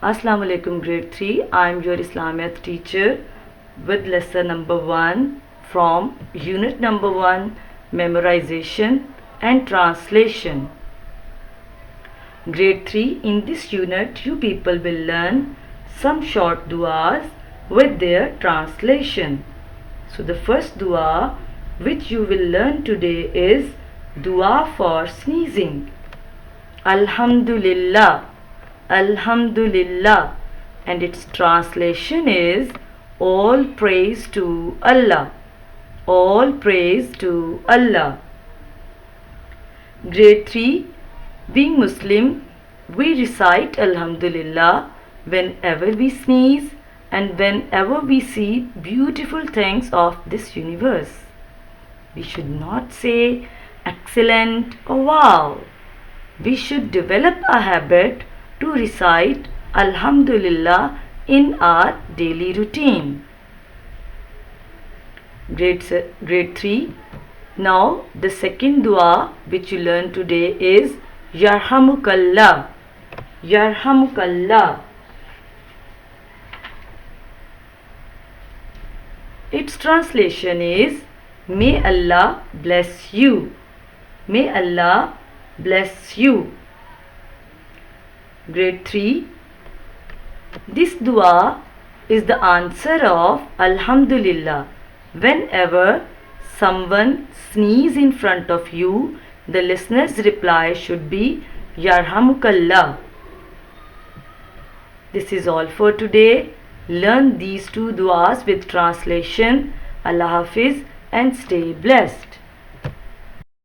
Assalamu alaikum grade 3. I am your Islamiyat teacher with lesson number 1 from unit number 1, memorization and translation. Grade 3, in this unit you people will learn some short du'as with their translation. So the first du'a which you will learn today is du'a for sneezing. Alhamdulillah, Alhamdulillah, and its translation is all praise to Allah, all praise to Allah. Grade 3, being Muslim, we recite Alhamdulillah whenever we sneeze and whenever we see beautiful things of this universe. We should not say excellent or wow. We should develop a habit to recite Alhamdulillah in our daily routine. Grade 3. Now the second dua which you learn today is Yarhamukallah, Yarhamukallah. Its translation is may Allah bless you, may Allah bless you. Grade 3. This dua is the answer of Alhamdulillah. Whenever someone sneezes in front of you, the listener's reply should be Yarhamukallah. This is all for today. Learn these two duas with translation. Allah Hafiz and stay blessed.